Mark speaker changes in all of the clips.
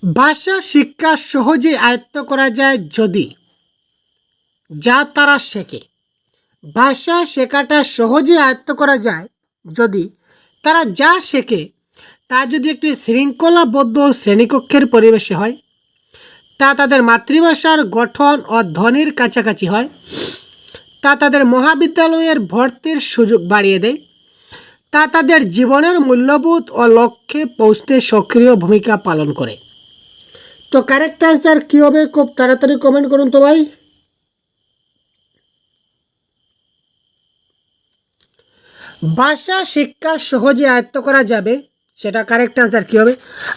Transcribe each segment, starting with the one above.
Speaker 1: ভাষা শিক্ষা সহজে আয়ত্ত করা যায় যদি যা তারা শেখে। ভাষা শেখাটা সহজে আয়ত্ত করা যায় যদি তারা যা শেখে তা যদি একটি শৃঙ্খলাবদ্ধ শ্রেণীকক্ষের পরিবেশে হয়, তা তাদের মাতৃভাষার গঠন ও ধ্বনির কাছাকাছি হয়, তা তাদের মহাবিদ্যালয়ের ভর্তির সুযোগ বাড়িয়ে দেয়, তা তাদের জীবনের মূল্যবোধ ও লক্ষ্যে পৌঁছতে সক্রিয় ভূমিকা পালন করে। তো কারেক্ট অ্যান্সার কী হবে? খুব তাড়াতাড়ি কমেন্ট করুন তো ভাই। ভাষা শিক্ষা সহজে আয়ত্ত করা যাবে, সেটা কারেক্ট অ্যান্সার কী হবে?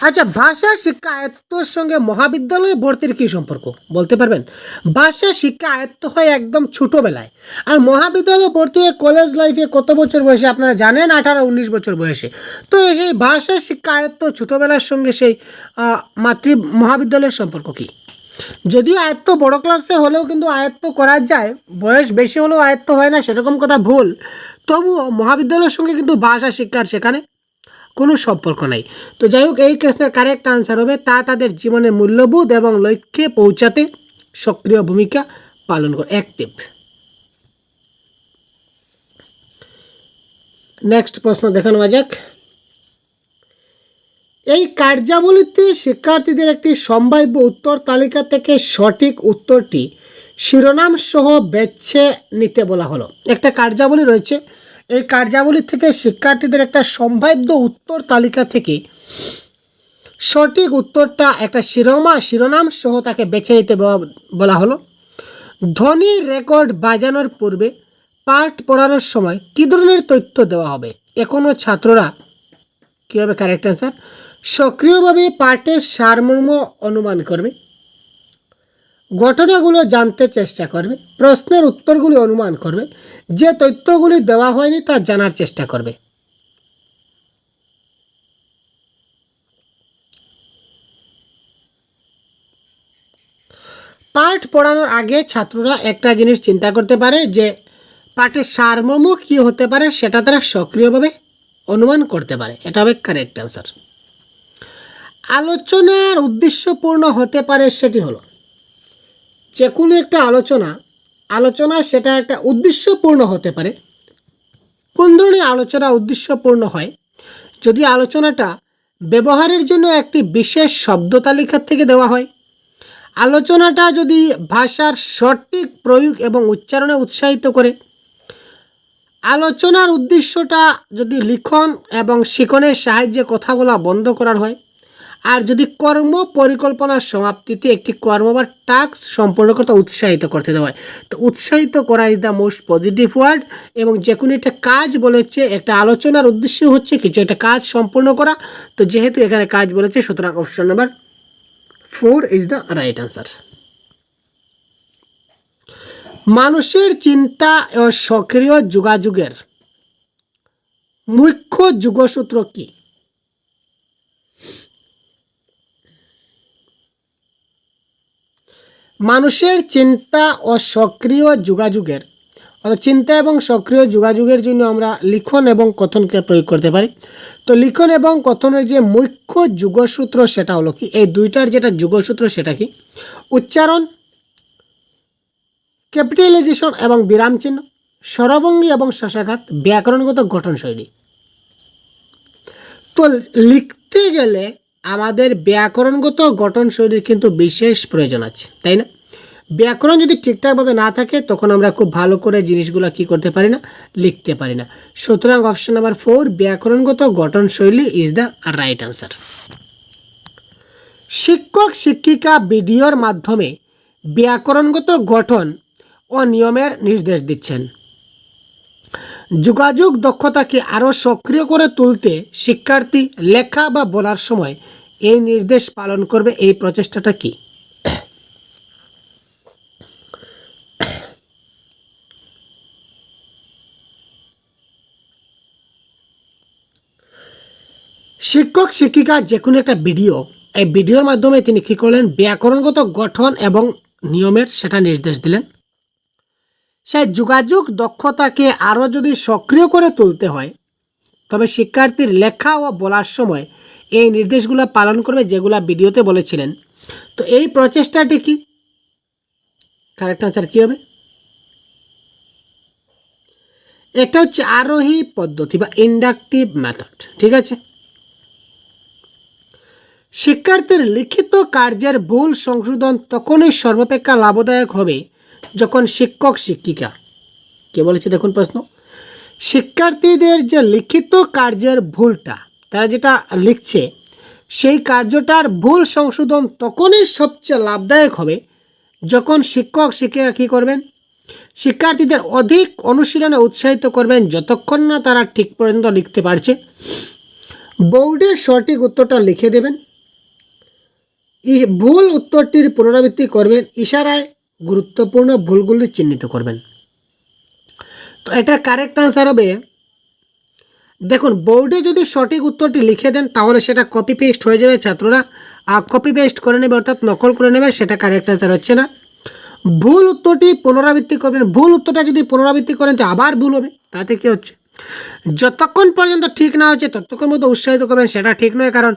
Speaker 1: আচ্ছা, ভাষা শিক্ষা আয়ত্তর সঙ্গে মহাবিদ্যালয়ে ভর্তির কী সম্পর্ক বলতে পারবেন? ভাষা শিক্ষা আয়ত্ত হয় একদম ছোটোবেলায়, আর মহাবিদ্যালয়ে ভর্তি হয়ে কলেজ লাইফে কত বছর বয়সে আপনারা জানেন? 18-19 বছর বয়সে। তো সেই ভাষা শিক্ষা আয়ত্ত ছোটোবেলার সঙ্গে সেই মহাবিদ্যালয়ের সম্পর্ক কী? যদিও আয়ত্ত বড় ক্লাসে হলেও কিন্তু আয়ত্ত করা যায়, বয়স বেশি হলেও আয়ত্ত হয় না সেরকম কথা ভুল। তবুও মহাবিদ্যালয়ের সঙ্গে কিন্তু ভাষা শিক্ষার সেখানে কোনো সম্পর্ক নাই। তো যাই হোক, এই প্রশ্নের কারেক্ট আনসার হবে তা তাদের জীবনের মূল্যবোধ এবং লক্ষ্যে পৌঁছাতে সক্রিয় ভূমিকা পালন করে, অ্যাক্টিভ। নেক্সট প্রশ্ন দেখে নেওয়া যাক। এই কার্যাবলীতে শিক্ষার্থীদের একটি সম্ভাব্য উত্তর তালিকা থেকে সঠিক উত্তরটি শিরোনাম সহ বেছে নিতে বলা হলো। একটা কার্যাবলী রয়েছে, এই কার্যাবলী থেকে শিক্ষার্থীদের একটা সম্ভাব্য উত্তর তালিকা থেকে সঠিক উত্তরটা একটা শিরোনাম সহ তাকে বেছে নিতে বলা হলো। ধ্বনি রেকর্ড বাজানোর পূর্বে পাঠ পড়ানোর সময় কী ধরনের তথ্য দেওয়া হবে? এখনও ছাত্ররা কী হবে? কারেক্ট অ্যান্সার সক্রিয়ভাবে পাঠের সারমর্ম অনুমান করবে, ঘটনাগুলো জানতে চেষ্টা করবে, প্রশ্নের উত্তরগুলি অনুমান করবে, যে তথ্যগুলি দেওয়া হয়নি তা জানার চেষ্টা করবে। পাঠ পড়ানোর আগে ছাত্ররা একটা জিনিস চিন্তা করতে পারে যে পাঠের সারমর্ম কী হতে পারে, সেটা তারা সক্রিয়ভাবে অনুমান করতে পারে। এটা হবে কারেক্ট অ্যান্সার। আলোচনার উদ্দেশ্যপূর্ণ হতে পারে, সেটি হলো যে কোনো একটা আলোচনা সেটা একটা উদ্দেশ্যপূর্ণ হতে পারে। কোন ধরনের আলোচনা উদ্দেশ্যপূর্ণ হয়? যদি আলোচনাটা ব্যবহারের জন্য একটি বিশেষ শব্দ তালিকা থেকে দেওয়া হয়, আলোচনাটা যদি ভাষার সঠিক প্রয়োগ এবং উচ্চারণে উৎসাহিত করে, আলোচনার উদ্দেশ্যটা যদি লিখন এবং শিখনের সাহায্যে কথা বলা বন্ধ করার হয়, আর যদি কর্ম পরিকল্পনার সমাপ্তিতে একটি কর্ম বা টাস্ক সম্পন্ন করতে উৎসাহিত করতে দেওয়া হয়। তো উৎসাহিত করা is the most positive word. এবং যে কোনো একটা কাজ বলেছে, একটা আলোচনার উদ্দেশ্য হচ্ছে কিছু একটা কাজ সম্পূর্ণ করা। তো যেহেতু এখানে কাজ বলেছে, সুতরাং option number 4 is the right answer. মানুষের চিন্তা ও সক্রিয় যোগাযোগের মুখ্য যোগসূত্র কি? মানুষের চিন্তা ও সক্রিয় যোগাযোগের, অর্থাৎ চিন্তা এবং সক্রিয় যোগাযোগের জন্য আমরা লিখন এবং কথনকে প্রয়োগ করতে পারি। তো লিখন এবং কথনের যে মুখ্য যোগসূত্র সেটা হলো কি? এই দুইটার যেটা যোগসূত্র সেটা কি? উচ্চারণ, ক্যাপিটালাইজেশন এবং বিরাম চিহ্ন, স্বরভঙ্গি এবং শশাঘাত, ব্যাকরণগত গঠনশৈলী। তো লিখতে গেলে আমাদের ব্যাকরণগত গঠনশৈলীর কিন্তু বিশেষ প্রয়োজন আছে, তাই না? ব্যাকরণ যদি ঠিকঠাকভাবে না থাকে তখন আমরা খুব ভালো করে জিনিসগুলো কী করতে পারি না? লিখতে পারি না। সুতরাং অপশন নাম্বার 4 ব্যাকরণগত গঠনশৈলী ইজ দ্য রাইট আনসার। শিক্ষক শিক্ষিকা ভিডিওর মাধ্যমে ব্যাকরণগত গঠন ও নিয়মের নির্দেশ দিচ্ছেন। যোগাযোগ দক্ষতাকে আরও সক্রিয় করে তুলতে শিক্ষার্থী লেখা বা বলার সময় এই নির্দেশ পালন করবে। এই প্রচেষ্টাটা কি? শিক্ষক শিক্ষিকা যে কোনো একটা ভিডিও, এই ভিডিওর মাধ্যমে তিনি কী করলেন? ব্যাকরণগত গঠন এবং নিয়মের সেটা নির্দেশ দিলেন। সেই যোগাযোগ দক্ষতাকে আরও যদি সক্রিয় করে তুলতে হয়, তবে শিক্ষার্থীর লেখা ও বলার সময় এই নির্দেশগুলো পালন করবে যেগুলো ভিডিওতে বলেছিলেন। তো এই প্রচেষ্টাটি কি? কারেক্ট আনসার কী হবে? এটা হচ্ছে আরোহী পদ্ধতি বা ইন্ডাকটিভ মেথড। ঠিক আছে। শিক্ষার্থীর লিখিত কার্যের ভুল সংশোধন তখনই সর্বাপেক্ষা লাভদায়ক হবে যখন শিক্ষক শিক্ষিকা, কে বলেছে দেখুন প্রশ্ন, শিক্ষার্থীদের যে লিখিত কার্যের ভুলটা তারা যেটা লিখছে সেই কার্যটার ভুল সংশোধন তখনই সবচেয়ে লাভদায়ক হবে যখন শিক্ষক শিক্ষিকা কী করবেন, শিক্ষার্থীদের অধিক অনুশীলনে উৎসাহিত করবেন যতক্ষণ না তারা ঠিক পর্যন্ত লিখতে পারছে। বোর্ডে সঠিক উত্তরটা লিখে দেবেন, ভুল উত্তরটির পুনরাবৃত্তি করবেন, ইশারায় গুরুত্বপূর্ণ ভুলগুলি চিহ্নিত করবেন। তো এটা কারেক্ট আনসার হবে, দেখুন বোর্ডে যদি সঠিক উত্তরটি লিখে দেন তাহলে সেটা কপি পেস্ট হয়ে যাবে, ছাত্ররা কপি পেস্ট করে নেবে অর্থাৎ নকল করে নেবে, সেটা কারেক্ট আনসার হচ্ছে না। ভুল উত্তরটি পুনরাবৃত্তি করবেন, ভুল উত্তরটা যদি পুনরাবৃত্তি করেন তো আবার ভুল হবে, তাতে কী হচ্ছে, যতক্ষণ পর্যন্ত ঠিক না হচ্ছে ততক্ষণ মতো উৎসাহিত করবেন, সেটা ঠিক নয়। কারণ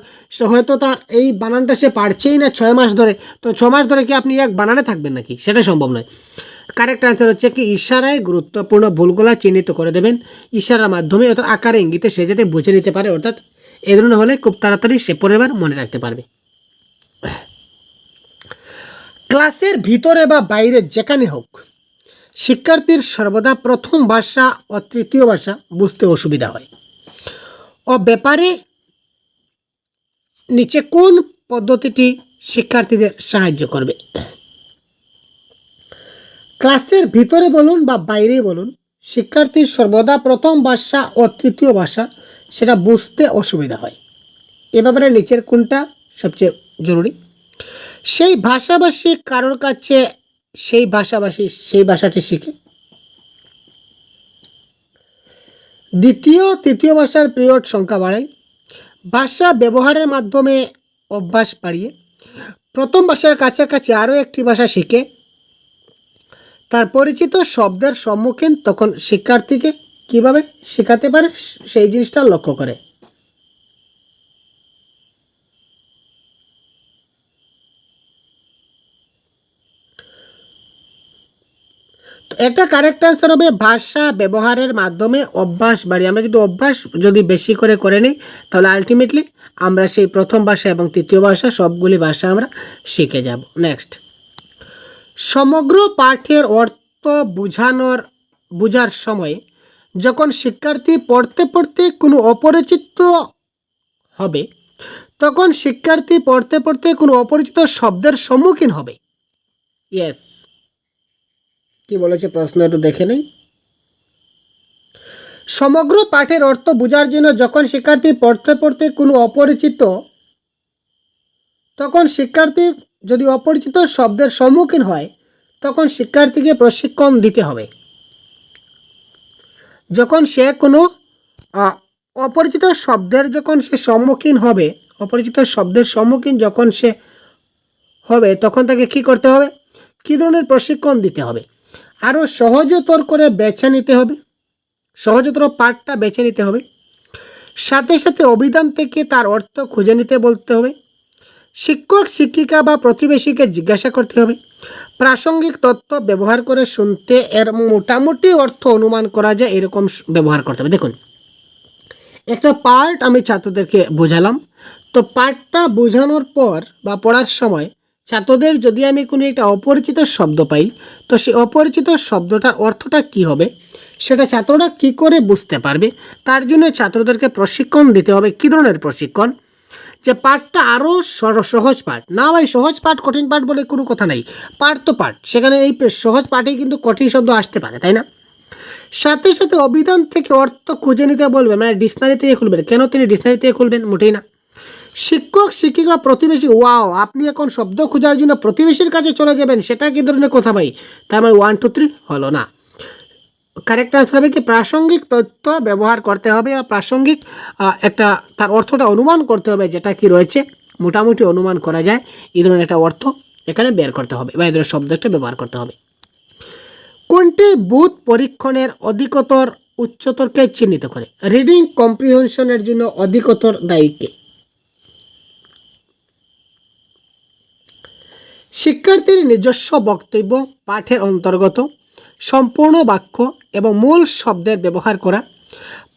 Speaker 1: হয়তো তার এই বানানটা সে পারছেই না 6 মাস ধরে, তো 6 মাস ধরে কি আপনি এক বানানে থাকবেন নাকি, সেটা সম্ভব নয়। কারেক্ট আনসার হচ্ছে কি ইশারায় গুরুত্বপূর্ণ ভুলগুলা চিহ্নিত করে দেবেন, ইশারার মাধ্যমে অর্থাৎ আকারে ইঙ্গিতে সে যাতে বুঝে নিতে পারে, অর্থাৎ এ ধরনের হলে খুব তাড়াতাড়ি সে পরের বার মনে রাখতে পারবে। ক্লাসের ভিতরে বা বাইরে যেখানে হোক শিক্ষার্থীর সর্বদা প্রথম ভাষা ও তৃতীয় ভাষা বুঝতে অসুবিধা হয় ও ব্যাপারে নিচে কোন পদ্ধতিটি শিক্ষার্থীদের সাহায্য করবে? ক্লাসের ভিতরে বলুন বা বাইরে বলুন শিক্ষার্থীর সর্বদা প্রথম ভাষা ও তৃতীয় ভাষা সেটা বুঝতে অসুবিধা হয়, এ ব্যাপারে নিচের কোনটা সবচেয়ে জরুরি? সেই ভাষাভাষী কারোর কাছে সেই ভাষাভাষী সেই ভাষাটি শিখে, দ্বিতীয় তৃতীয় ভাষার পিরিয়ড সংখ্যা বাড়ায়, ভাষা ব্যবহারের মাধ্যমে অভ্যাস বাড়িয়ে, প্রথম ভাষার কাছাকাছি আরও একটি ভাষা শিখে, তার পরিচিত শব্দের সম্মুখীন তখন শিক্ষার্থীকে কিভাবে শেখাতে পারে সেই জিনিসটা লক্ষ্য করে। তো এটা কারেক্ট আনসার হবে ভাষা ব্যবহারের মাধ্যমে অভ্যাস বাড়ি। আমরা যদি অভ্যাস বেশি করে নিই তাহলে আলটিমেটলি আমরা সেই প্রথম ভাষা এবং তৃতীয় ভাষা সবগুলি ভাষা আমরা শিখে যাব। নেক্সট, সমগ্র পাঠের অর্থ বোঝার সময় যখন শিক্ষার্থী পড়তে পড়তে কোনো অপরিচিত হবে তখন শিক্ষার্থী পড়তে পড়তে কোনো অপরিচিত শব্দের সম্মুখীন হবে। ইয়েস, কি বলেছে প্রশ্ন একটু দেখে নেই। সমগ্র পাঠের অর্থ বোঝার জন্য যখন শিক্ষার্থী পড়তে পড়তে কোনো অপরিচিত, তখন শিক্ষার্থী যদি অপরিচিত শব্দের সম্মুখীন হয় তখন শিক্ষার্থীকে প্রশিক্ষণ দিতে হবে। যখন সে কোনো অপরিচিত শব্দের যখন সে সম্মুখীন হবে, অপরিচিত শব্দের সম্মুখীন যখন সে হবে তখন তাকে কী করতে হবে, কী ধরনের প্রশিক্ষণ দিতে হবে, আরও সহজতর করে বেছে নিতে হবে, সহজতর পাঠটা বেছে নিতে হবে, সাথে সাথে অভিধান থেকে তার অর্থ খুঁজে নিতে বলতে হবে, শিক্ষক শিক্ষিকা বা প্রতিবেশীকে জিজ্ঞাসা করতে হবে, প্রাসঙ্গিক তথ্য ব্যবহার করে শুনতে এর মোটামুটি অর্থ অনুমান করা যায় এরকম ব্যবহার করতে হবে। দেখুন একটা পার্ট আমি ছাত্রদেরকে বোঝালাম, তো পার্টটা বোঝানোর পর বা পড়ার সময় ছাত্রদের যদি আমি কোনো একটা অপরিচিত শব্দ পাই তো সেই অপরিচিত শব্দটার অর্থটা কি হবে সেটা ছাত্ররা কি করে বুঝতে পারবে, তার জন্য ছাত্রদেরকে প্রশিক্ষণ দিতে হবে। কী ধরনের প্রশিক্ষণ, যে পাঠটা আরও সহজ পাঠ না, ভাই সহজ পাঠ কঠিন পাঠ বলে কোনো কথা নেই, পাঠ তো পাঠ, সেখানে এই সহজ পাঠেই কিন্তু কঠিন শব্দ আসতে পারে, তাই না? সাথে সাথে অভিধান থেকে অর্থ খুঁজে নিতে বলবে, মানে ডিকশনারি থেকে খুলবেন। কেন তিনি ডিকশনারি থেকে খুলবেন? মোটেই না। শিক্ষক শিক্ষিকা প্রতিবেশী, ওয়াও, আপনি এখন শব্দ খোঁজার জন্য প্রতিবেশীর কাছে চলে যাবেন, সেটা কি ধরনের কথা ভাই? তার মানে 1 2 3 হলো না। কারেক্ট আনসার হবে কি প্রাসঙ্গিক তথ্য ব্যবহার করতে হবে, বা প্রাসঙ্গিক একটা তার অর্থটা অনুমান করতে হবে, যেটা কি রয়েছে মোটামুটি অনুমান করা যায় এই ধরনের একটা অর্থ এখানে বের করতে হবে বা এই ধরনের শব্দটা ব্যবহার করতে হবে। কোনটি বুথ পরীক্ষণের অধিকতর উচ্চতরকে চিহ্নিত করে? রিডিং কম্প্রিহেনশনের জন্য অধিকতর দায়ী কে? শিক্ষার্থীর নিজস্ব বক্তব্য পাঠের অন্তর্গত সম্পূর্ণ বাক্য এবং মূল শব্দের ব্যবহার করা,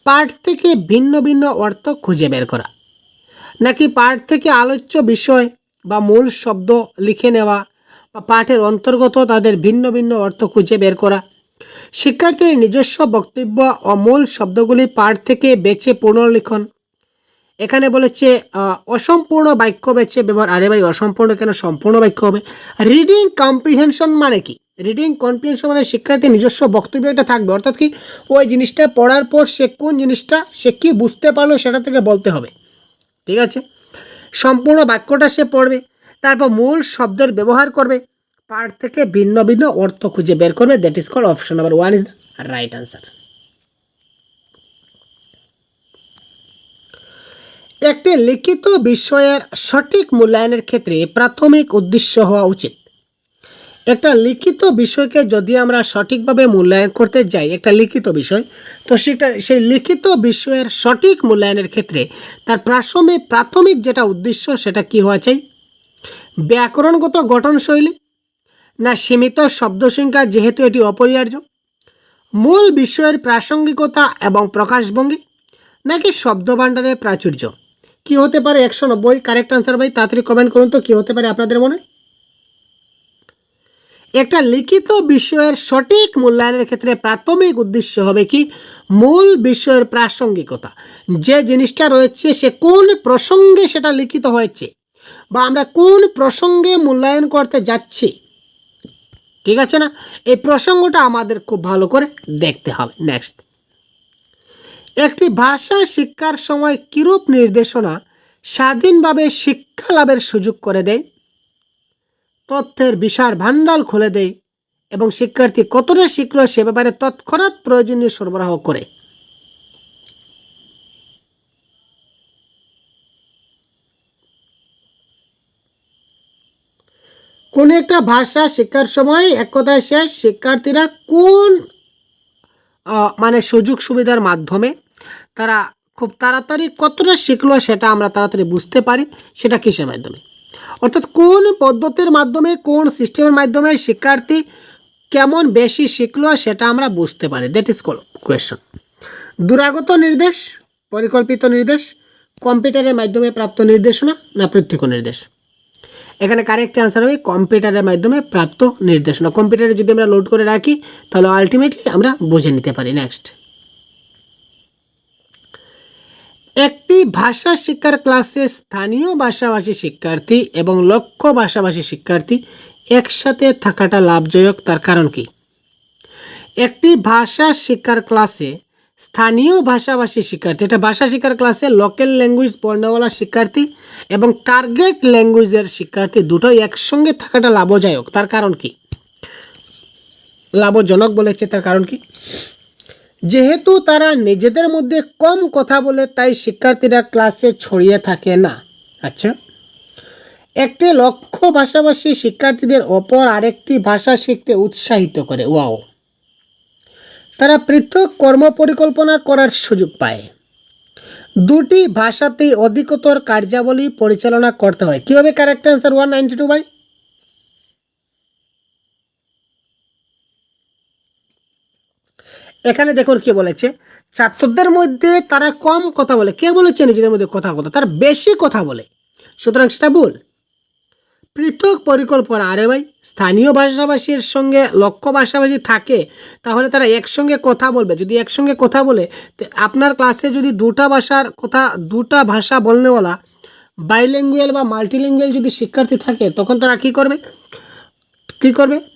Speaker 1: পাঠ থেকে ভিন্ন ভিন্ন অর্থ খুঁজে বের করা, নাকি পাঠ থেকে আলোচ্য বিষয় বা মূল শব্দ লিখে নেওয়া বা পাঠের অন্তর্গত তাদের ভিন্ন ভিন্ন অর্থ খুঁজে বের করা। শিক্ষার্থীর নিজস্ব বক্তব্য ও মূল শব্দগুলি পাঠ থেকে বেছে পুনর্লিখন। এখানে বলেছে অসম্পূর্ণ বাক্য বেছে ব্যবহার। আরে ভাই, অসম্পূর্ণ কেন, সম্পূর্ণ বাক্য হবে। রিডিং কম্প্রিহেনশন মানে কি? রিডিং কম্প্রিহেনশন মানে শিক্ষার্থীর নিজস্ব বক্তব্য একটা থাকবে, অর্থাৎ কি ওই জিনিসটা পড়ার পর সে কোন জিনিসটা সে কি বুঝতে পারলো সেটা থেকে বলতে হবে, ঠিক আছে। সম্পূর্ণ বাক্যটা সে পড়বে, তারপর মূল শব্দের ব্যবহার করবে, পাঠ থেকে ভিন্ন ভিন্ন অর্থ খুঁজে বের করবে। That is called option number 1 is the right answer. একটি লিখিত বিষয়ের সঠিক মূল্যায়নের ক্ষেত্রে প্রাথমিক উদ্দেশ্য হওয়া উচিত। একটা লিখিত বিষয়কে যদি আমরা সঠিকভাবে মূল্যায়ন করতে যাই, একটা লিখিত বিষয়, তো সেই লিখিত বিষয়ের সঠিক মূল্যায়নের ক্ষেত্রে তার প্রাথমিক যেটা উদ্দেশ্য সেটা কি হওয়া চাই? ব্যাকরণগত গঠনশৈলী, না সীমিত শব্দসংখ্যা যেহেতু এটি অপরিহার্য, মূল বিষয়ের প্রাসঙ্গিকতা এবং প্রকাশভঙ্গি, নাকি শব্দভাণ্ডারের প্রাচুর্য? কি হতে পারে? 190 কারেক্ট আনসার ভাই, তাড়াতাড়ি কমেন্ট করুন তো কি হতে পারে আপনাদের মনে। একটা লিখিত বিষয়ের সঠিক মূল্যায়নের ক্ষেত্রে প্রাথমিক উদ্দেশ্য হবে কি? মূল বিষয়ের প্রাসঙ্গিকতা, যে জিনিসটা রয়েছে সে কোন প্রসঙ্গে সেটা লিখিত হয়েছে বা আমরা কোন প্রসঙ্গে মূল্যায়ন করতে যাচ্ছি, ঠিক আছে না? এই প্রসঙ্গটা আমাদের খুব ভালো করে দেখতে হবে। নেক্সট, একটি ভাষা শিক্ষার সময় কিরূপ নির্দেশনা স্বাধীনভাবে শিক্ষা লাভের সুযোগ করে দেয়? তথ্যের বিশাল ভান্ডার খুলে দেয় এবং শিক্ষার্থী কতটা শিখল সে ব্যাপারে তৎক্ষণাৎ প্রয়োজনীয় সরবরাহ করে। কোন একটা ভাষা শিক্ষার সময় এক কথায় শেষ শিক্ষার্থীরা কোন মানে সুযোগ সুবিধার মাধ্যমে তারা খুব তাড়াতাড়ি কতটা শিখলো সেটা আমরা তাড়াতাড়ি বুঝতে পারি, সেটা কিসের মাধ্যমে? অর্থাৎ কোন পদ্ধতির মাধ্যমে, কোন সিস্টেমের মাধ্যমে শিক্ষার্থী কেমন বেশি শিখলো সেটা আমরা বুঝতে পারি। That is call question. দূরাগত নির্দেশ, পরিকল্পিত নির্দেশ, কম্পিউটারের মাধ্যমে প্রাপ্ত নির্দেশনা, না প্রত্যক্ষ নির্দেশ? এখানে কারেক্ট অ্যান্সার হবে কম্পিউটারের মাধ্যমে প্রাপ্ত নির্দেশনা। কম্পিউটারে যদি আমরা লোড করে রাখি তাহলে আলটিমেটলি আমরা বুঝে নিতে পারি। নেক্সট, একটি ভাষা শিক্ষার ক্লাসে স্থানীয় ভাষাভাষী শিক্ষার্থী এবং লক্ষ্য ভাষাভাষী শিক্ষার্থী একসাথে থাকাটা লাভজনক, তার কারণ কি? একটি ভাষা শিক্ষার ক্লাসে স্থানীয় ভাষাভাষী শিক্ষার্থী, এটা ভাষা শিক্ষার ক্লাসে লোকাল ল্যাঙ্গুয়েজ পড়নেওয়ালা শিক্ষার্থী এবং টার্গেট ল্যাঙ্গুয়েজের শিক্ষার্থী দুটোই একসঙ্গে থাকাটা লাভজনক, তার কারণ কি? লাভজনক বলেছে, তার কারণ কি? যেহেতু তারা নিজেদের মধ্যে কম কথা বলে তাই শিক্ষার্থীরা ক্লাসে ছড়িয়ে থাকে না। আচ্ছা, একটি লক্ষ্য ভাষাভাষী শিক্ষার্থীদের অপর আরেকটি ভাষা শিখতে উৎসাহিত করে। ওয়াও, তারা পৃথক কর্ম পরিকল্পনা করার সুযোগ পায়। দুটি ভাষাতেই অধিকতর কার্যাবলী পরিচালনা করতে হয়। কি হবে কারেক্ট অ্যান্সার? 192 ভাই। এখানে দেখুন কি বলেছে, ছাত্রদের মধ্যে তারা কম কথা বলে। কে বলেছে নিজেদের মধ্যে কথা বলে? তারা বেশি কথা বলে, সুতরাং সেটা ভুল। পৃথক পরিকল্পনা, আরে ভাই স্থানীয় ভাষাভাষীর সঙ্গে লক্ষ্য ভাষাভাষী থাকে তাহলে তারা একসঙ্গে কথা বলবে। যদি একসঙ্গে কথা বলে, আপনার ক্লাসে যদি দুটা ভাষা বলনেওয়ালা বাইল্যাঙ্গুয়াল বা মাল্টিল্যাঙ্গুয়াল যদি শিক্ষার্থী থাকে তখন তারা কি করবে?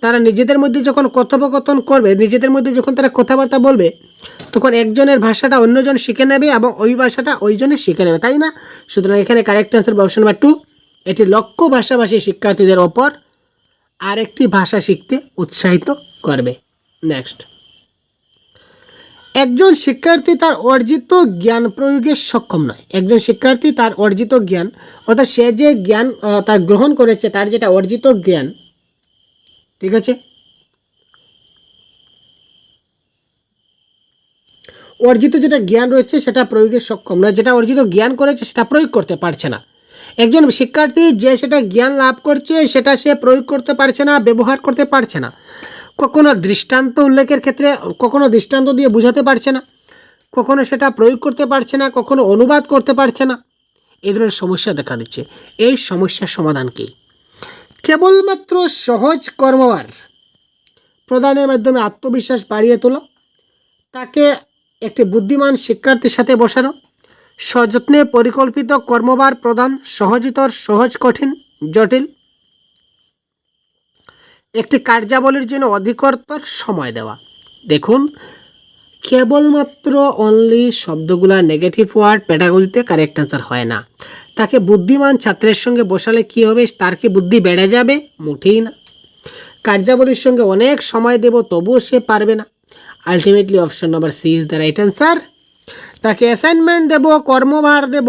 Speaker 1: তারা নিজেদের মধ্যে যখন কথোপকথন করবে, নিজেদের মধ্যে যখন তারা কথাবার্তা বলবে তখন একজনের ভাষাটা অন্যজন শিখে নেবে এবং ওই ভাষাটা ওইজনে শিখে নেবে, তাই না? সুতরাং এখানে কারেক্ট অ্যান্সার অপশন নাম্বার 2, এটি লক্ষ্য ভাষাভাষী শিক্ষার্থীদের ওপর আরেকটি ভাষা শিখতে উৎসাহিত করবে। নেক্সট, একজন শিক্ষার্থী তার অর্জিত জ্ঞান প্রয়োগে সক্ষম নয়। একজন শিক্ষার্থী তার অর্জিত জ্ঞান, অর্থাৎ সে যে জ্ঞান তার গ্রহণ করেছে, তার যেটা অর্জিত জ্ঞান, ঠিক আছে, অর্জিত যেটা জ্ঞান রয়েছে সেটা প্রয়োগে সক্ষম নয়। যেটা অর্জিত জ্ঞান করেছে সেটা প্রয়োগ করতে পারছে না। একজন শিক্ষার্থী যে সেটা জ্ঞান লাভ করছে সেটা সে প্রয়োগ করতে পারছে না, ব্যবহার করতে পারছে না, কখনো দৃষ্টান্ত উল্লেখের ক্ষেত্রে কখনো দৃষ্টান্ত দিয়ে বোঝাতে পারছে না, কখনো সেটা প্রয়োগ করতে পারছে না, কখনো অনুবাদ করতে পারছে না, এই ধরনের সমস্যা দেখা দিচ্ছে। এই সমস্যার সমাধান কি? কেবলমাত্র সহজ কর্মভার প্রদানের মাধ্যমে আত্মবিশ্বাস বাড়িয়ে তোলা, তাকে একটি বুদ্ধিমান শিক্ষার্থীর সাথে বসানো, সযত্নে পরিকল্পিত কর্মভার প্রদান, সহজতর সহজ কঠিন জটিল একটি কার্যাবলীর জন্য অধিকতর সময় দেওয়া। দেখুন, কেবলমাত্র অনলি শব্দগুলা নেগেটিভ ওয়ার্ড পেডাগজিতে কারেক্ট অ্যান্সার হয় না। তাকে বুদ্ধিমান ছাত্রের সঙ্গে বসালে কি হবে? তার কি বুদ্ধি বেড়ে যাবে? মোটেই না। কার্যাবলীর সঙ্গে অনেক সময় দেব, তবুও সে পারবে না। Ultimately option number C is the right answer. তাকে অ্যাসাইনমেন্ট দেব, কর্মভার দেব,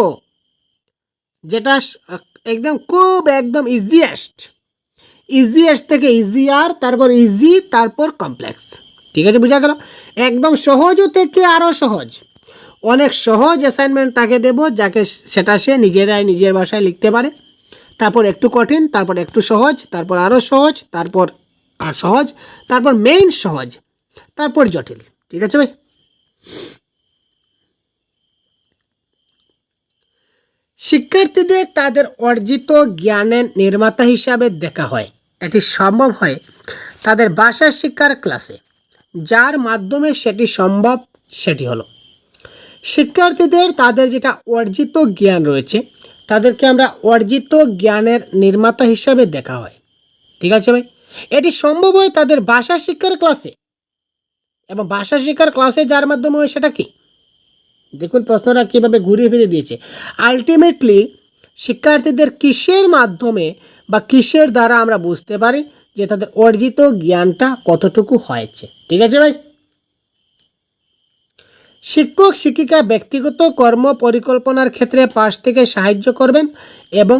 Speaker 1: যেটা একদম ইজিয়েস্ট থেকে ইজিয়ার, তারপর ইজি, তারপর কমপ্লেক্স। ঠিক আছে, বোঝা গেল? একদম সহজও থেকে আরও সহজ, অনেক সহজ অ্যাসাইনমেন্ট তাকে দেব, যাকে সেটা সে নিজের ভাষায় লিখতে পারে। তারপর একটু কঠিন, তারপর একটু সহজ, তারপর আরও সহজ, তারপর আর সহজ, তারপর মেইন সহজ, তারপর জটিল। ঠিক আছে ভাই? শিক্ষার্থীদের তাদের অর্জিত জ্ঞানের নির্মাতা হিসাবে দেখা হয়। এটি সম্ভব হয় তাদের ভাষা শিক্ষার ক্লাসে। যার মাধ্যমে সেটি সম্ভব সেটি হলো শিক্ষার্থীদের তাদের যেটা অর্জিত জ্ঞান রয়েছে তাদেরকে আমরা অর্জিত জ্ঞানের নির্মাতা হিসাবে দেখা হয়। ঠিক আছে ভাই? এটি সম্ভব হয় তাদের ভাষা শিক্ষার ক্লাসে, এবং ভাষা শিক্ষার ক্লাসে যার মাধ্যমে হয় সেটা কি? দেখুন প্রশ্নটা কীভাবে ঘুরিয়ে ফিরে দিয়েছে। আলটিমেটলি শিক্ষার্থীদের কিসের মাধ্যমে বা কিসের দ্বারা আমরা বুঝতে পারি যে তাদের অর্জিত জ্ঞানটা কতটুকু হয়েছে। ঠিক আছে ভাই? শিক্ষক শিক্ষিকা ব্যক্তিগত কর্ম পরিকল্পনার ক্ষেত্রে পাশ থেকে সাহায্য করবেন এবং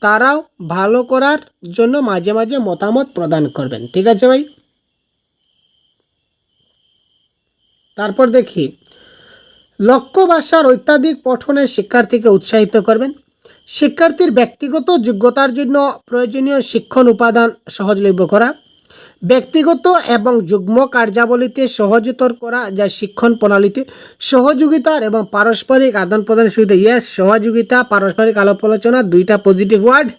Speaker 1: তারাও ভালো করার জন্য মাঝে মাঝে মতামত প্রদান করবেন। ঠিক আছে ভাই? তারপর দেখি, লক্ষ্য ভাষার অত্যাধিক পঠনে শিক্ষার্থীকে উৎসাহিত করবেন। শিক্ষার্থীর ব্যক্তিগত যোগ্যতার জন্য প্রয়োজনীয় শিক্ষণ উপাদান সহজলভ্য করা, ব্যক্তিগত এবং যুগ্ম কার্যাবলীতে সহজতর করা, যা শিক্ষণ প্রণালীতে সহযোগিতার এবং পারস্পরিক আদান প্রদানের সুবিধা। ইয়েস, সহযোগিতা, পারস্পরিক আলাপ আলোচনা, দুইটা পজিটিভ ওয়ার্ড।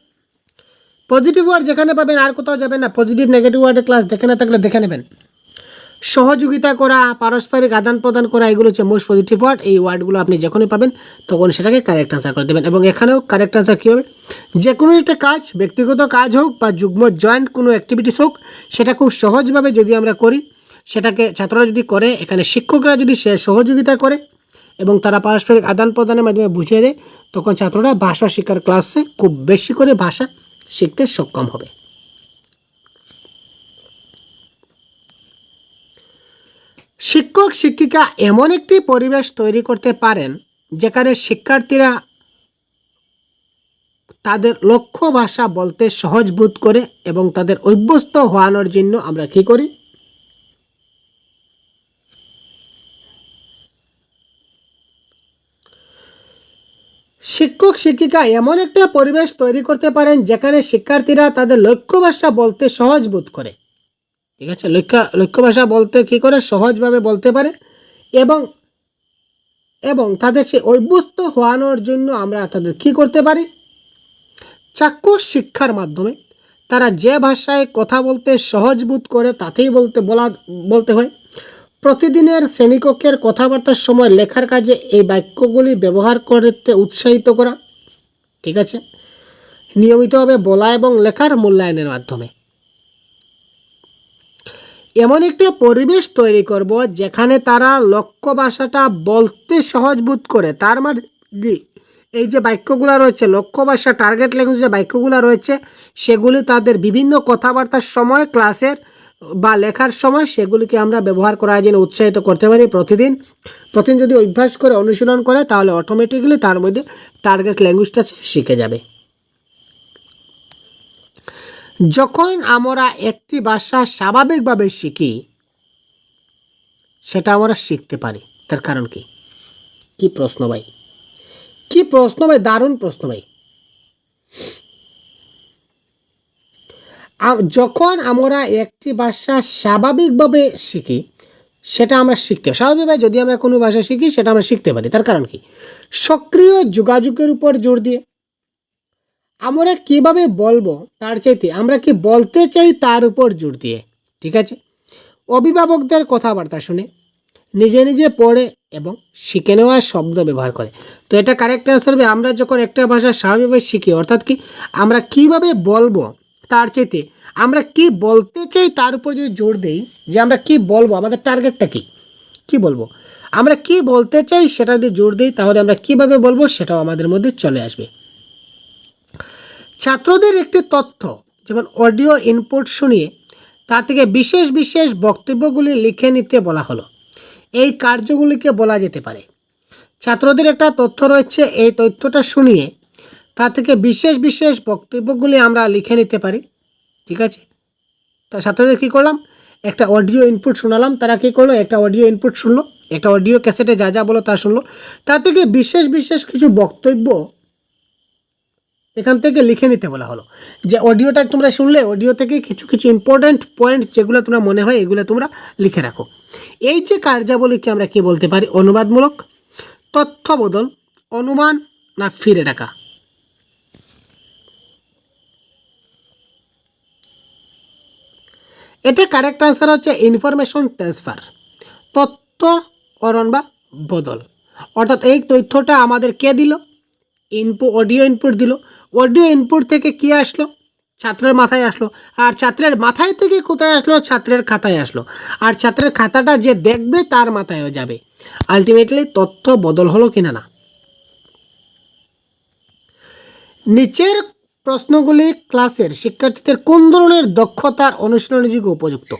Speaker 1: পজিটিভ ওয়ার্ড যেখানে পাবেন আর কোথাও যাবেন না। পজিটিভ নেগেটিভ ওয়ার্ডের ক্লাস দেখে না থাকলে দেখে নেবেন। সহযোগিতা করা, পারস্পরিক আদান প্রদান করা, এগুলো হচ্ছে মোস্ট পজিটিভ ওয়ার্ড। এই ওয়ার্ডগুলো আপনি যখনই পাবেন তখন সেটাকে কারেক্ট আনসার করে দেবেন। এবং এখানেও কারেক্ট আনসার কী হবে? যে কোনো একটা কাজ, ব্যক্তিগত কাজ হোক বা যুগ্ম জয়েন্ট কোনো অ্যাক্টিভিটিস হোক, সেটা খুব সহজভাবে যদি আমরা করি, সেটাকে ছাত্ররা যদি করে, এখানে শিক্ষকরা যদি সে সহযোগিতা করে এবং তারা পারস্পরিক আদান প্রদানের মাধ্যমে বুঝিয়ে দেয়, তখন ছাত্ররা ভাষা শিক্ষার ক্লাসে খুব বেশি করে ভাষা শিখতে সক্ষম হবে। শিক্ষক শিক্ষিকা এমন একটি পরিবেশ তৈরি করতে পারেন যেখানে শিক্ষার্থীরা তাদের লক্ষ্য ভাষা বলতে সহজ বোধ করে, এবং তাদের অভ্যস্ত হওয়ানোর জন্য আমরা কি করি? শিক্ষক শিক্ষিকা এমন একটা পরিবেশ তৈরি করতে পারেন যেখানে শিক্ষার্থীরা তাদের লক্ষ্য ভাষা বলতে সহজ বোধ করে। ঠিক আছে? লক্ষ্য ভাষা বলতে কী করে? সহজভাবে বলতে পারে, এবং তাদের সে অভ্যস্ত হওয়ানোর জন্য আমরা তাদের কী করতে পারি? চাক্ষুষ শিক্ষার মাধ্যমে তারা যে ভাষায় কথা বলতে সহজ বোধ করে তাতেই বলতে হয়। প্রতিদিনের শ্রেণীকক্ষের কথাবার্তার সময় লেখার কাজে এই বাক্যগুলি ব্যবহার করতে উৎসাহিত করা। ঠিক আছে? নিয়মিতভাবে বলা এবং লেখার মূল্যায়নের মাধ্যমে এমন একটি পরিবেশ তৈরি করব যেখানে তারা লক্ষ্য ভাষাটা বলতে সহজ বোধ করে। তার মানে এই যে বাক্যগুলো রয়েছে, লক্ষ্য ভাষা টার্গেট ল্যাঙ্গুয়েজ যে বাক্যগুলো রয়েছে, সেগুলি তাদের বিভিন্ন কথাবার্তার সময়, ক্লাসের বা লেখার সময় সেগুলিকে আমরা ব্যবহার করার জন্য উৎসাহিত করতে পারি। প্রতিদিন যদি অভ্যাস করে, অনুশীলন করে, তাহলে অটোমেটিক্যালি তার মধ্যে টার্গেট ল্যাঙ্গুয়েজটা শিখে যাবে। যখন আমরা একটি ভাষা স্বাভাবিকভাবে শিখি, সেটা আমরা শিখতে পারি। তার কারণ কি? কি প্রশ্ন ভাই, কি প্রশ্ন ভাই, দারুণ প্রশ্ন ভাই। যখন আমরা একটি ভাষা স্বাভাবিকভাবে শিখি সেটা আমরা শিখতে স্বাভাবিকভাবে যদি আমরা কোনো ভাষা শিখি সেটা আমরা শিখতে পারি। তার কারণ কি? সক্রিয় যোগাযোগের উপর জোর দিয়ে। আমরা কিভাবে বলবো তার চাইতে আমরা কি বলতে চাই তার উপর জোর দিয়ে। ঠিক আছে, অভিভাবকদের কথাবার্তা শুনে, নিজে নিজে পড়ে এবং শিখে নেওয়ার শব্দ ব্যবহার করে। তো এটা কারেক্ট অ্যান্সার হবে। আমরা যখন একটা ভাষা স্বাভাবিকভাবে শিখি, অর্থাৎ কি আমরা কিভাবে বলবো তার চাইতে আমরা কি বলতে চাই তার উপর যদি জোর দেই, যে আমরা কি বলবো, আমাদের টার্গেটটা কি, কি বলবো, আমরা কি বলতে চাই সেটা যদি জোর দিই তাহলে আমরা কিভাবে বলবো সেটাও আমাদের মধ্যে চলে আসবে। ছাত্রদের একটি তথ্য যেমন অডিও ইনপুট শুনিয়ে তা থেকে বিশেষ বিশেষ বক্তব্যগুলি লিখে নিতে বলা হলো। এই কার্যগুলিকে বলা যেতে পারে। ছাত্রদের একটা তথ্য রয়েছে, এই তথ্যটা শুনিয়ে তা থেকে বিশেষ বিশেষ বক্তব্যগুলি আমরা লিখে নিতে পারি। ঠিক আছে, তা ছাত্রদের কী করলাম, একটা অডিও ইনপুট শোনালাম, তারা কী করলো, একটা অডিও ইনপুট শুনলো, একটা অডিও ক্যাসেটে যা যা বলো তা শুনলো, তা থেকে বিশেষ বিশেষ কিছু বক্তব্য এখান থেকে লিখে নিতে বলা হলো। যে অডিওটা তোমরা শুনলে, অডিও থেকে কিছু কিছু ইম্পর্ট্যান্ট পয়েন্ট যেগুলো তোমরা মনে হয় এগুলো তোমরা লিখে রাখো। এই যে কার্যাবলীকে আমরা কি বলতে পারি? অনুবাদমূলক, তথ্য বদল, অনুমান না ফিরে ডাকা। এটা কারেক্ট আনসার হচ্ছে ইনফরমেশন ট্রান্সফার, তথ্য করণ বা বদল। অর্থাৎ এই তথ্যটা আমাদের কে দিল? অডিও ইনপুট দিল। অডিও ইনপুট থেকে কি আসলো? ছাত্রের মাথায় আসলো। আর ছাত্রের মাথায় থেকে কোথায় আসলো? ছাত্রের খাতায় আসলো। আর ছাত্রের খাতাটা যে দেখবে তার মাথায়ও যাবে। আলটিমেটলি তথ্য বদল হলো কিনা না। নিচের প্রশ্নগুলি ক্লাসের শিক্ষার্থীদের কোন ধরনের দক্ষতার অনুশীলনের যোগ্য উপযুক্ত?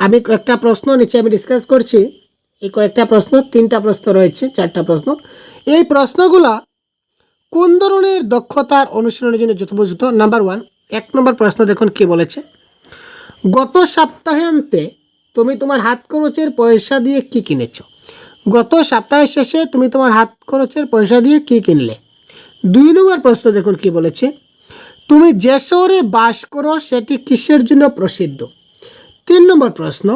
Speaker 1: আমি একটা প্রশ্ন নিচে আমি ডিসকাস করছি। এই কয়েকটা প্রশ্ন, 3টা প্রশ্ন রয়েছে, 4টা প্রশ্ন। এই প্রশ্নগুলা কোন ধরনের দক্ষতার অনুশীলনের জন্য যথোপযুক্ত? নাম্বার 1, 1 নম্বর প্রশ্ন দেখুন কি বলেছে। গত সপ্তাহান্তে তুমি তোমার হাত খরচের পয়সা দিয়ে কি কিনেছ? গত সপ্তাহের শেষে তুমি তোমার হাত খরচের পয়সা দিয়ে কি কিনলে? 2 নম্বর প্রশ্ন দেখুন কি বলেছে। তুমি যে শহরে বাস করো সেটি কিসের জন্য প্রসিদ্ধ? 3 নম্বর প্রশ্ন,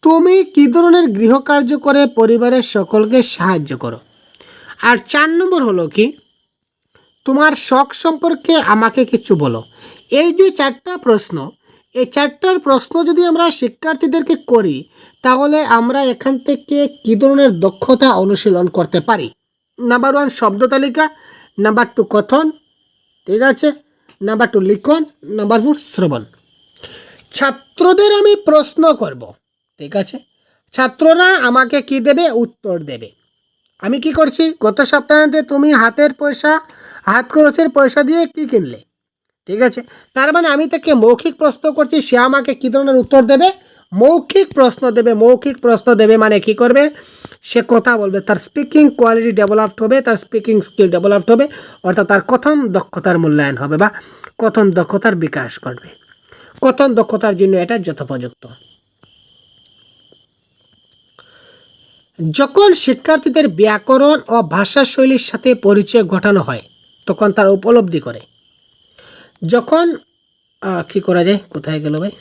Speaker 1: তুমি কী ধরনের গৃহকার্য করে পরিবারের সকলকে সাহায্য করো? আর 4 নম্বর হলো কি, তোমার শখ সম্পর্কে আমাকে কিছু বলো। এই যে 4টা প্রশ্ন, এই 4টার প্রশ্ন যদি আমরা শিক্ষার্থীদেরকে করি তাহলে আমরা এখান থেকে কী ধরনের দক্ষতা অনুশীলন করতে পারি? নাম্বার 1 শব্দ তালিকা, নাম্বার 2 কথন, ঠিক আছে, নাম্বার 2 লিখন, নাম্বার 4 শ্রবণ। ছাত্রদের আমি প্রশ্ন করব, ঠিক আছে, ছাত্ররা আমাকে কি দেবে? উত্তর দেবে। আমি কি করছি? গত সপ্তাহে তুমি হাত খরচের পয়সা দিয়ে কি কিনলে? ঠিক আছে, তার মানে আমি তাকে মৌখিক প্রশ্ন করছি, সে আমাকে কী ধরনের উত্তর দেবে? মৌখিক প্রশ্ন দেবে। মৌখিক প্রশ্ন দেবে মানে কি করবে? সে কথা বলবে, তার স্পিকিং কোয়ালিটি ডেভেলপড হবে, তার স্পিকিং স্কিল ডেভেলপড হবে, অর্থাৎ তার কথন দক্ষতার মূল্যায়ন হবে বা কথন দক্ষতার বিকাশ ঘটবে। কথন দক্ষতার জন্য এটা যথোপযুক্ত। যখন শিক্ষার্থীদের ব্যাকরণ ও ভাষাশৈলীর সাথে পরিচয় ঘটানো হয় তখন তার উপলব্ধি করে। যখন কি করা যায়, কোথায় গেল ভাই?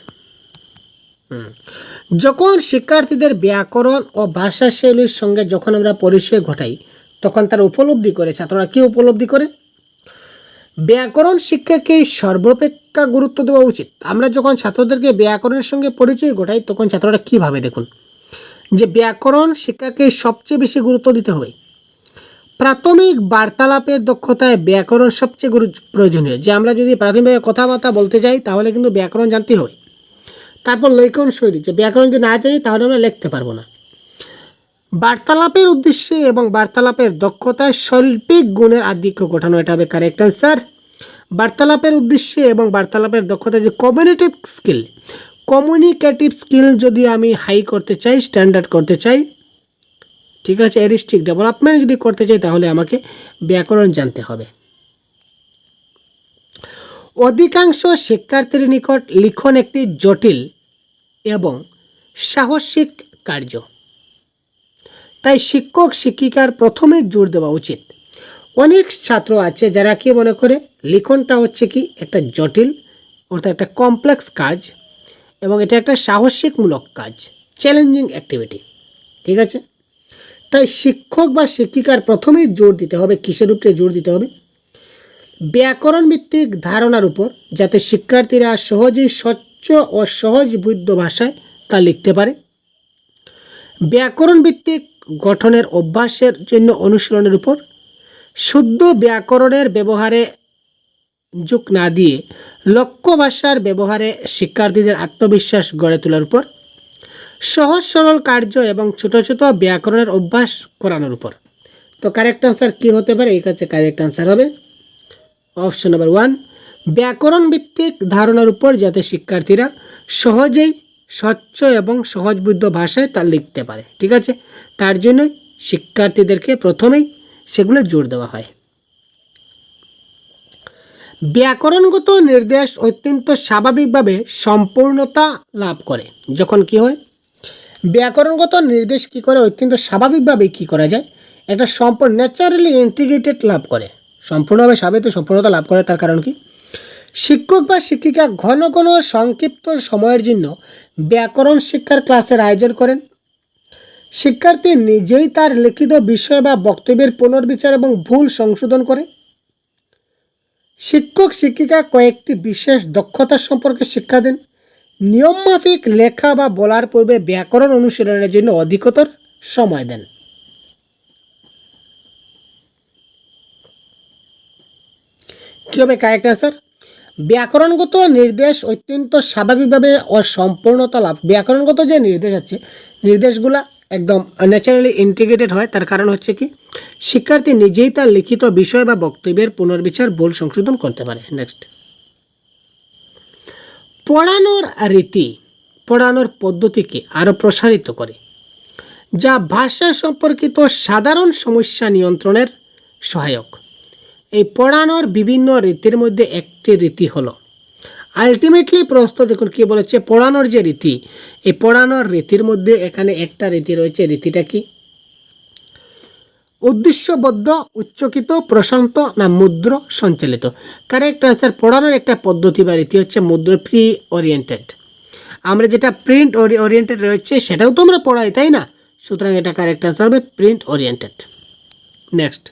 Speaker 1: যখন শিক্ষার্থীদের ব্যাকরণ ও ভাষাশৈলীর সঙ্গে যখন আমরা পরিচয় ঘটাই তখন তার উপলব্ধি করে। ছাত্ররা কি উপলব্ধি করে? ব্যাকরণ শিক্ষাকে সর্বাপেক্ষা গুরুত্ব দেওয়া উচিত। আমরা যখন ছাত্রদেরকে ব্যাকরণের সঙ্গে পরিচয় ঘটাই তখন ছাত্ররা কীভাবে দেখুন যে ব্যাকরণ শিক্ষাকে সবচেয়ে বেশি গুরুত্ব দিতে হবে। প্রাথমিক বার্তালাপের দক্ষতায় ব্যাকরণ সবচেয়ে প্রয়োজনীয়। যে আমরা যদি প্রাথমিকভাবে কথাবার্তা বলতে যাই তাহলে কিন্তু ব্যাকরণ জানতে হবে। তারপর লেখন শৈলী, যে ব্যাকরণ যদি না জানি তাহলে আমরা লিখতে পারবো না। বার্তালাপের উদ্দেশ্যে এবং বার্তালাপের দক্ষতায় শৈল্পিক গুণের আধিক্য ঘটানো, এটা হবে কারেক্ট অ্যান্সার। বার্তালাপের উদ্দেশ্যে এবং বার্তালাপের দক্ষতা যে কমিউনিকেটিভ স্কিল যদি আমি হাই করতে চাই, স্ট্যান্ডার্ড করতে চাই, ঠিক আছে, এরিস্টিক ডেভেলপমেন্ট যদি করতে চাই তাহলে আমাকে ব্যাকরণ জানতে হবে। অধিকাংশ শিক্ষার্থীর নিকট লিখন একটি জটিল এবং সাহসিক কার্য, তাই শিক্ষক শিক্ষিকার প্রথমে জোর দেওয়া উচিত। অনেক ছাত্র আছে যারা কি মনে করে লিখনটা হচ্ছে কি একটা জটিল অর্থাৎ একটা কমপ্লেক্স কাজ এবং এটা একটা সাহসিকমূলক কাজ, চ্যালেঞ্জিং অ্যাক্টিভিটি। ঠিক আছে, তাই শিক্ষক বা শিক্ষিকার প্রথমেই জোর দিতে হবে, কিসের উপরে জোর দিতে হবে? ব্যাকরণ ভিত্তিক ধারণার উপর, যাতে শিক্ষার্থীরা সহজেই স্বচ্ছ ও সহজবোধ্য ভাষায় তা লিখতে পারে। ব্যাকরণ ভিত্তিক গঠনের অভ্যাসের জন্য অনুশীলনের উপর, শুদ্ধ ব্যাকরণের ব্যবহারে যোগ না দিয়ে লক্ষ্য ভাষার ব্যবহারে শিক্ষার্থীদের আত্মবিশ্বাস গড়ে তোলার উপর, সহজ সরল কার্য এবং ছোট ছোট ব্যাকরণের অভ্যাস করানোর উপর। তো কারেক্ট আনসার কী হতে পারে? এই কাছে কারেক্ট আনসার হবে অপশন নাম্বার 1, ব্যাকরণ ভিত্তিক ধারণার উপর, যাতে শিক্ষার্থীরা সহজেই স্বচ্ছ এবং সহজবোধ্য ভাষায় তা লিখতে পারে। ঠিক আছে, তার জন্য শিক্ষার্থীদেরকে প্রথমেই সেগুলো জোর দেওয়া হয়। ব্যাকরণগত নির্দেশ অত্যন্ত স্বাভাবিকভাবে সম্পূর্ণতা লাভ করে। যখন কি হয়, ব্যাকরণগত নির্দেশ কি করে? অত্যন্ত স্বাভাবিকভাবে কি করা যায়? একটা সম্পূর্ণ ন্যাচারালি ইন্টিগ্রেটেড লাভ করে, সম্পূর্ণভাবে স্বাভাবিক সম্পূর্ণতা লাভ করে। তার কারণ কি? শিক্ষক বা শিক্ষিকা ঘন ঘন সংক্ষিপ্ত সময়ের জন্য ব্যাকরণ শিক্ষার ক্লাসের আয়োজন করেন। শিক্ষার্থী নিজেই তার লিখিত বিষয় বা বক্তব্যের পুনর্বিচার এবং ভুল সংশোধন করে। শিক্ষক শিক্ষিকা কয়েকটি বিশেষ দক্ষতা সম্পর্কে শিক্ষা দেন। নিয়মমাফিক লেখা বা বলার পূর্বে ব্যাকরণ অনুশীলনের জন্য অধিকতর সময় দেন। কী হবে কারেক্ট আনসার? ব্যাকরণগত নির্দেশ অত্যন্ত স্বাভাবিকভাবে ও সম্পূর্ণতা লাভ। ব্যাকরণগত যে নির্দেশ আছে, নির্দেশগুলা একদম ন্যাচারালি ইন্টিগ্রেটেড হয়। তার কারণ হচ্ছে কি, শিক্ষার্থী নিজেই তার লিখিত বিষয় বা বক্তব্যের পুনর্বিচার, ভুল সংশোধন করতে পারে। নেক্সট, পড়ানোর রীতি পড়ানোর পদ্ধতিকে আরও প্রসারিত করে, যা ভাষা সম্পর্কিত সাধারণ সমস্যা নিয়ন্ত্রণের সহায়ক। এই পড়ানোর বিভিন্ন রীতির মধ্যে একটি রীতি হলো আলটিমেটলি প্রশ্ন দেখুন কি বলেছে, পড়ানোর যে রীতি, এই পড়ানোর রীতির মধ্যে এখানে একটা রীতি রয়েছে। রীতিটা কি? উদ্দেশ্যবদ্ধ, উচ্চকিত, প্রশান্ত না মুদ্র সঞ্চালিত? কারেক্ট আনসার, পড়ানোর একটা পদ্ধতি বা রীতি হচ্ছে মুদ্র, প্রি ওরিয়েন্টেড। আমরা যেটা প্রিন্ট ওরিয়েন্টেড রয়েছে সেটাও তো আমরা পড়াই, তাই না? সুতরাং এটা কারেক্ট আনসার হবে প্রিন্ট ওরিয়েন্টেড। নেক্সট,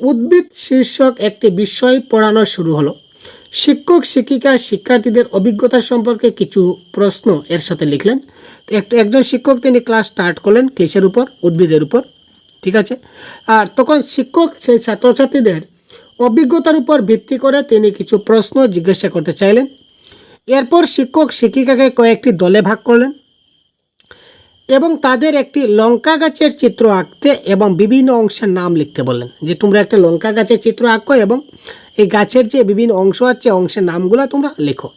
Speaker 1: উদ্ভিদ শীর্ষক একটি বিষয় পড়ানো শুরু হলো। শিক্ষক শিক্ষিকা শিক্ষার্থীদের অভিজ্ঞতা সম্পর্কে কিছু প্রশ্ন এর সাথে লিখলেন। একজন শিক্ষক তিনি ক্লাস স্টার্ট করলেন কিসের উপর? উদ্ভিদের উপর। ঠিক আছে, আর তখন শিক্ষক সেই ছাত্রছাত্রীদের অভিজ্ঞতার উপর ভিত্তি করে তিনি কিছু প্রশ্ন জিজ্ঞাসা করতে চাইলেন। এরপর শিক্ষক শিক্ষিকাকে কয়েকটি দলে ভাগ করলেন এবং তাদের একটি লঙ্কা গাছের চিত্র আঁকতে এবং বিভিন্ন অংশের নাম লিখতে বললেন, যে তোমরা একটা লঙ্কা গাছের চিত্র আঁকো এবং এই গাছের যে বিভিন্ন অংশ আছে অংশের নামগুলো তোমরা লেখো।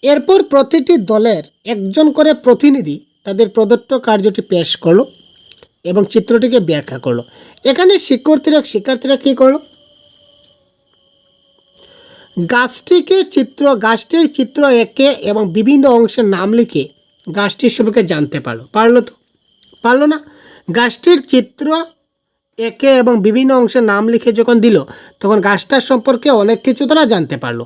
Speaker 1: এরপর প্রতিটি দলের একজন করে প্রতিনিধি তাদের প্রদত্ত কার্যটি পেশ করলো এবং চিত্রটিকে ব্যাখ্যা করলো। এখানে শিক্ষার্থীরা কী করলো? গাছটির চিত্র এঁকে এবং বিভিন্ন অংশের নাম লিখে গাছটির সম্পর্কে জানতে পারলো তো? পারলো না। গাছটির চিত্র এঁকে এবং বিভিন্ন অংশের নাম লিখে যখন দিল, তখন গাছটার সম্পর্কে অনেক কিছু তারা জানতে পারলো।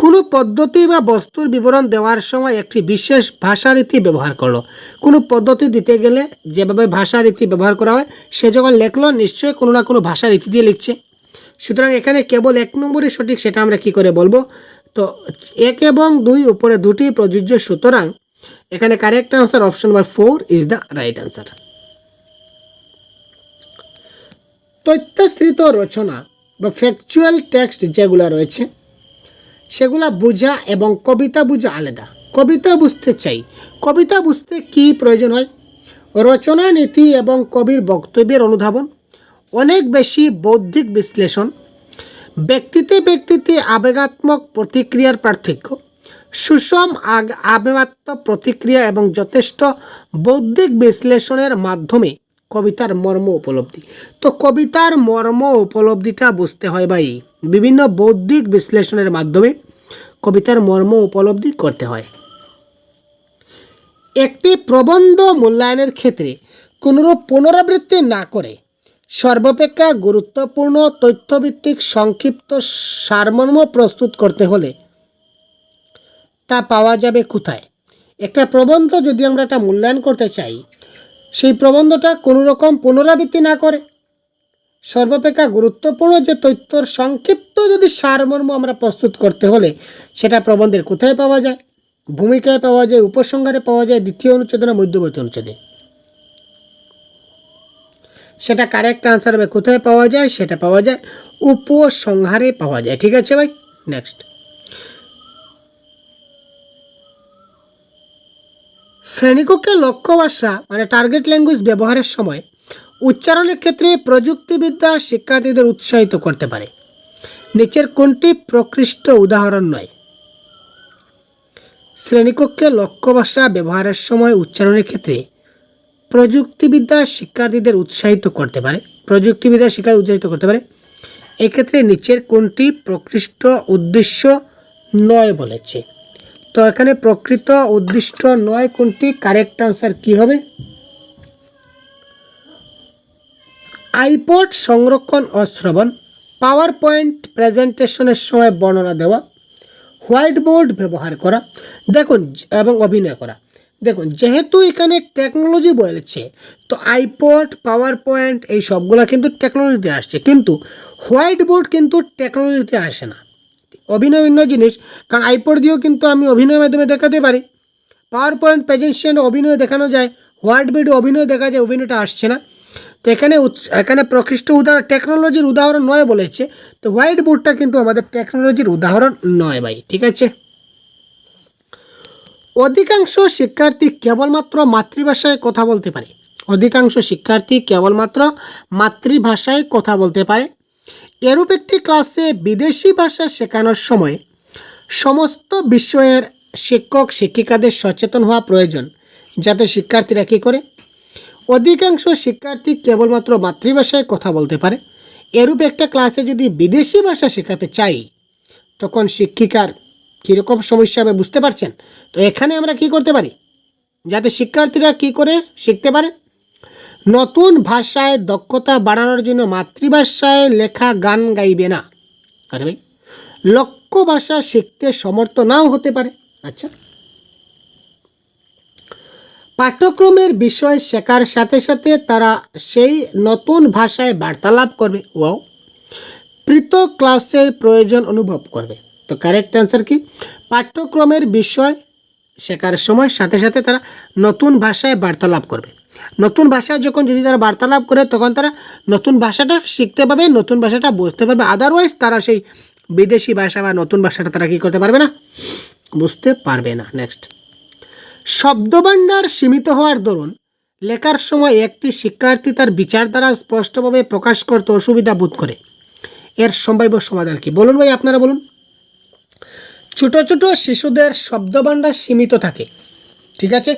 Speaker 1: কোনো পদ্ধতি বা বস্তুর বিবরণ দেওয়ার সময় একটি বিশেষ ভাষারীতি ব্যবহার করলো। কোনো পদ্ধতি দিতে গেলে যেভাবে ভাষারীতি ব্যবহার করা হয়, সে যখন লেখলো নিশ্চয়ই কোনো না কোনো ভাষারীতি দিয়ে লিখছে। সুতরাং এখানে কেবল 1 নম্বরই সঠিক, সেটা আমরা কি করে বলবো? তো 1 এবং 2 উপরে দুটি প্রযোজ্য, সুতরাং এখানে correct answer option number 4 is the right answer. তথ্যাশ্রিত রচনা বা ফ্যাকচুয়াল টেক্সট যেগুলো রয়েছে সেগুলা বোঝা এবং কবিতা বোঝা আলাদা। কবিতা বুঝতে কি প্রয়োজন হয়? রচনা নীতি এবং কবির বক্তব্যের অনুধাবন, অনেক বেশি বৌদ্ধিক বিশ্লেষণ, ব্যক্তিতে আবেগাত্মক প্রতিক্রিয়ার পার্থক্য, সুষম আবেগাত্মক প্রতিক্রিয়া এবং যথেষ্ট বৌদ্ধিক বিশ্লেষণের মাধ্যমে কবিতার মর্ম উপলব্ধি। তো কবিতার মর্ম উপলব্ধিটা বুঝতে হয় ভাই, বিভিন্ন বৌদ্ধিক বিশ্লেষণের মাধ্যমে কবিতার মর্ম উপলব্ধি করতে হয়। একটি প্রবন্ধ মূল্যায়নের ক্ষেত্রে কোনোরূপ পুনরাবৃত্তি না করে সর্বাপেক্ষা গুরুত্বপূর্ণ তথ্যভিত্তিক সংক্ষিপ্ত সারমর্ম প্রস্তুত করতে হলে তা পাওয়া যাবে কোথায়? একটা প্রবন্ধ যদি আমরা একটা মূল্যায়ন করতে চাই, সেই প্রবন্ধটা কোনো রকম পুনরাবৃত্তি না করে সর্বাপেক্ষা গুরুত্বপূর্ণ যে তথ্যর সংক্ষিপ্ত যদি সারমর্ম আমরা প্রস্তুত করতে হলে সেটা প্রবন্ধের কোথায় পাওয়া যায়? ভূমিকায় পাওয়া যায়, উপসংহারে পাওয়া যায়, দ্বিতীয় অনুচ্ছেদে না মধ্যবর্তী অনুচ্ছেদে? সেটা কারেক্ট আনসার হবে কোথায় পাওয়া যায়? সেটা পাওয়া যায় উপসংহারে পাওয়া যায়। ঠিক আছে ভাই, নেক্সট। শ্রেণীকক্ষে লক্ষ্য ভাষা মানে টার্গেট ল্যাঙ্গুয়েজ ব্যবহারের সময় উচ্চারণের ক্ষেত্রে প্রযুক্তিবিদ্যা শিক্ষার্থীদের উৎসাহিত করতে পারে? নিচের কোনটি প্রকৃষ্ট উদাহরণ নয়? শ্রেণীকক্ষে লক্ষ্য ভাষা ব্যবহারের সময় উচ্চারণের ক্ষেত্রে প্রযুক্তিবিদ্যা শিক্ষার্থীদের উৎসাহিত করতে পারে? প্রযুক্তিবিদ্যা শিক্ষার্থী উৎসাহিত করতে পারে, এক্ষেত্রে নিচের কোনটি প্রকৃষ্ট উদ্দেশ্য নয় বলেছে? তো এখানে প্রকৃত উদ্দিষ্ট নয় কোনটি? কারেক্ট আনসার কি হবে? আইপড সংরক্ষণ ও শ্রবণ, পাওয়ার পয়েন্ট প্রেজেন্টেশনের সময় বর্ণনা দেওয়া, হোয়াইট বোর্ড ব্যবহার করা, দেখুন, এবং অভিনয় করা। দেখুন, যেহেতু এখানে টেকনোলজি বলেছে, তো আইপড, পাওয়ার পয়েন্ট এই সবগুলো কিন্তু টেকনোলজিতে আসছে, কিন্তু হোয়াইট বোর্ড কিন্তু টেকনোলজিতে আসে না। অভিনয় অন্য জিনিস, কারণ আইপড দিয়েও কিন্তু আমি অভিনয়ের মাধ্যমে দেখাতে পারি, পাওয়ার পয়েন্ট প্রেজেন্টেশন অভিনয় দেখানো যায়, হোয়াইট বোর্ডে অভিনয় দেখা যায়, অভিনয়টা আসছে না। তো এখানে প্রকৃষ্ট উদাহরণ টেকনোলজির উদাহরণ নয় বলেছে, তো হোয়াইট বোর্ডটা কিন্তু আমাদের টেকনোলজির উদাহরণ নয় ভাই। ঠিক আছে, অধিকাংশ শিক্ষার্থী কেবলমাত্র মাতৃভাষায় কথা বলতে পারে। অধিকাংশ শিক্ষার্থী কেবলমাত্র মাতৃভাষায় কথা বলতে পারে। এরূপ একটি ক্লাসে বিদেশি ভাষা শেখানোর সময় সমস্ত বিষয়ের শিক্ষক শিক্ষিকাদের সচেতন হওয়া প্রয়োজন, যাতে শিক্ষার্থীরা কী করে? অধিকাংশ শিক্ষার্থী কেবলমাত্র মাতৃভাষায় কথা বলতে পারে। এরূপ একটা ক্লাসে যদি বিদেশি ভাষা শেখাতে চাই, তখন শিক্ষিকার কীরকম সমস্যা হবে বুঝতে পারছেন? তো এখানে আমরা কি করতে পারি যাতে শিক্ষার্থীরা কি করে শিখতে পারে? নতুন ভাষায় দক্ষতা বাড়ানোর জন্য মাতৃভাষায় লেখা গান গাইবে না। আরে ভাই, লক্ষ্য ভাষা শিখতে সমর্থ নাও হতে পারে। আচ্ছা, পাঠ্যক্রমের বিষয় শেখার সাথে সাথে তারা সেই নতুন ভাষায় বার্তালাপ করবে। ওয়াও, পৃথক ক্লাসের প্রয়োজন অনুভব করবে। তো কারেক্ট অ্যান্সার কি? পাঠ্যক্রমের বিষয় শেখার সময় সাথে সাথে তারা নতুন ভাষায় বার্তালাপ করবে। নতুন ভাষায় যখন যদি তারা বার্তালাপ করে, তখন তারা নতুন ভাষাটা শিখতে পারবে, নতুন ভাষাটা বুঝতে পারবে। আদারওয়াইজ তারা সেই বিদেশি ভাষা বা নতুন ভাষাটা তারা কী করতে পারবে না, বুঝতে পারবে না। নেক্সট, শব্দভাণ্ডার সীমিত হওয়ার দরুন লেখার সময় একটি শিক্ষার্থী তার বিচার দ্বারা স্পষ্টভাবে প্রকাশ করতে অসুবিধা বোধ করে। এর সম্ভাব্য সমাধান কি? বলুন ভাই, আপনারা বলুন। ছোট ছোট শিশুদের শব্দভাণ্ডার সীমিত থাকে, ঠিক আছে?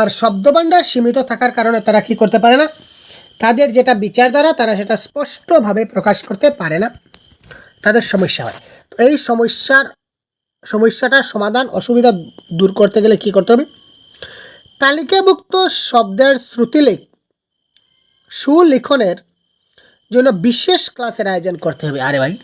Speaker 1: আর শব্দভাণ্ডার সীমিত থাকার কারণে তারা কি করতে পারে না, তাদের যেটা বিচার দ্বারা তারা সেটা স্পষ্টভাবে প্রকাশ করতে পারে না, তাদের সমস্যা হয়। তো এই সমস্যাটার সমাধান, অসুবিধা দূর করতে গেলে কি করতে হবে? তালিকাভুক্ত শব্দের সুলিখনের জন্য বিশেষ ক্লাসের আয়োজন করতে হবে। আরে ভাই,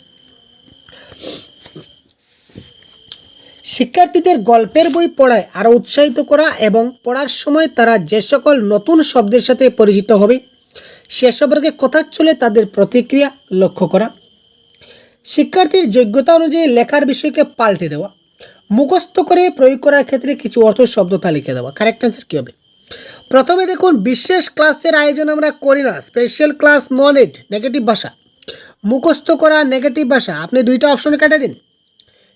Speaker 1: শিক্ষার্থীদের গল্পের বই পড়ায় আরও উৎসাহিত করা এবং পড়ার সময় তারা যে সকল নতুন শব্দের সাথে পরিচিত হবে সে সম্পর্কে কথা চলে তাদের প্রতিক্রিয়া লক্ষ্য করা। শিক্ষার্থীর যোগ্যতা অনুযায়ী লেখার বিষয়কে পাল্টে দেওয়া। মুখস্থ করে প্রয়োগ করার ক্ষেত্রে কিছু অর্থ শব্দ তালিকা দেওয়া। কারেক্ট অ্যান্সার কী হবে? প্রথমে দেখুন, বিশেষ ক্লাসের আয়োজন আমরা করি না, স্পেশাল ক্লাস নন ইট, নেগেটিভ ভাষা। মুখস্থ করা নেগেটিভ ভাষা, আপনি দুইটা অপশনে কেটে দিন।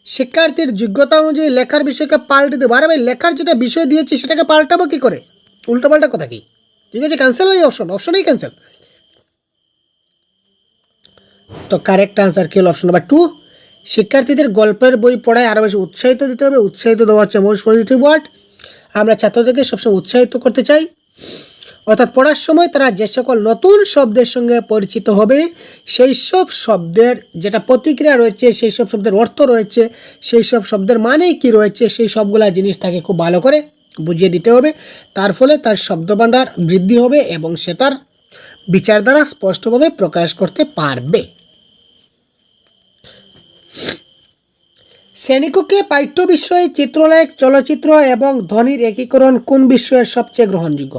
Speaker 1: শিক্ষার্থীর যোগ্যতা অনুযায়ী লেখার বিষয়কে পাল্টে দেবো। আরে ভাই, লেখার যেটা বিষয় দিয়েছি সেটাকে পাল্টাবো কী করে? উল্টোপাল্টা কথা কি? ঠিক আছে, ক্যান্সেল হয় অপশনেই ক্যান্সেল। তো কারেক্ট আনসার কী হলো? Option number 2। শিক্ষার্থীদের গল্পের বই পড়ায় আরও বেশি উৎসাহিত দিতে হবে। উৎসাহিত দেওয়া হচ্ছে মোস্ট পজিটিভ ওয়ার্ড। আমরা ছাত্রদেরকে সবসময় উৎসাহিত করতে চাই, অর্থাৎ পড়ার সময় তারা যে সকল নতুন শব্দের সঙ্গে পরিচিত হবে, সেই সব শব্দের যেটা প্রতিক্রিয়া রয়েছে, সেই সব শব্দের অর্থ রয়েছে, সেই সব শব্দের মানে কী রয়েছে, সেই সবগুলা জিনিস তাকে খুব ভালো করে বুঝিয়ে দিতে হবে। তার ফলে তার শব্দভাণ্ডার বৃদ্ধি হবে এবং সে তার বিচার দ্বারা স্পষ্টভাবে প্রকাশ করতে পারবে। শ্রেণীকক্ষে পাঠ্য বিষয়ে চিত্রলেখ, চলচ্চিত্র এবং ধ্বনির একীকরণ কোন বিষয়ে সবচেয়ে গ্রহণযোগ্য?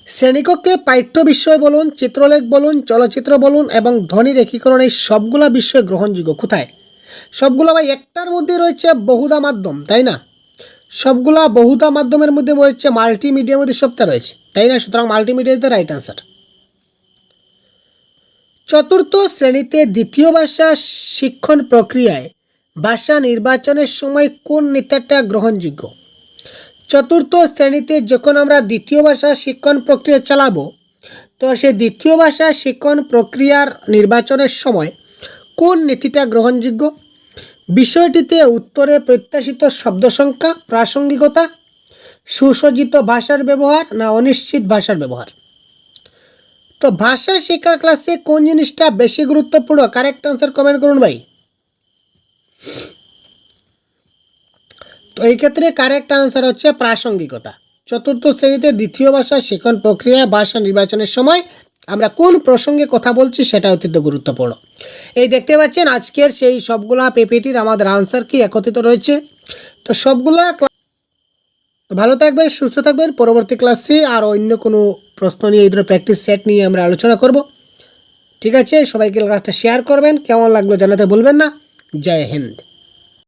Speaker 1: শ্রেণীকক্ষে পাঠ্য বিষয় বলুন, চিত্রলেখ বলুন, চলচ্চিত্র বলুন এবং ধ্বনির একীকরণ, এই সবগুলা বিষয় গ্রহণযোগ্য। কোথায়? সবগুলো ভাই একটার মধ্যে রয়েছে বহুধা মাধ্যম, তাই না? সবগুলা বহুধা মাধ্যমের মধ্যে রয়েছে, মাল্টিমিডিয়ার মধ্যে সবটা রয়েছে, তাই না? সুতরাং multimedia is the right answer. চতুর্থ শ্রেণীতে দ্বিতীয় ভাষা শিক্ষণ প্রক্রিয়ায় ভাষা নির্বাচনের সময় কোন নীতিটা গ্রহণযোগ্য? চতুর্থ শ্রেণীতে যখন আমরা দ্বিতীয় ভাষা শিক্ষণ প্রক্রিয়া চালাবো, তো সেই দ্বিতীয় ভাষা শিক্ষণ প্রক্রিয়ার নির্বাচনের সময় কোন নীতিটা গ্রহণযোগ্য? বিষয়টিতে উত্তরে প্রত্যাশিত শব্দ সংখ্যা, প্রাসঙ্গিকতা, সুসজ্জিত ভাষার ব্যবহার না অনিশ্চিত ভাষার ব্যবহার? তো ভাষা শেখার ক্লাসে কোন জিনিসটা বেশি গুরুত্বপূর্ণ? কারেক্ট আনসার কমেন্ট করুন ভাই। তো এই ক্ষেত্রে কারেক্ট আনসার হচ্ছে প্রাসঙ্গিকতা। চতুর্থ শ্রেণীতে দ্বিতীয় ভাষা শিক্ষণ প্রক্রিয়া ভাষা নির্বাচনের সময় আমরা কোন প্রসঙ্গে কথা বলছি সেটা অত্যন্ত গুরুত্বপূর্ণ। এই দেখতে পাচ্ছেন আজকের সেই সবগুলা পিপিটির আমাদের আনসার কি একত্রিত রয়েছে। তো সবগুলা তো ভালো থাকবেন, সুস্থ থাকবেন। পরবর্তী ক্লাসে আর অন্য কোনো প্রশ্ন নিয়ে এই ধরনের প্র্যাকটিস সেট নিয়ে আমরা আলোচনা করব। ঠিক আছে, সবাইকে ক্লাসটা শেয়ার করবেন, কেমন লাগলো জানাতে ভুলবেন না। জয় হিন্দ।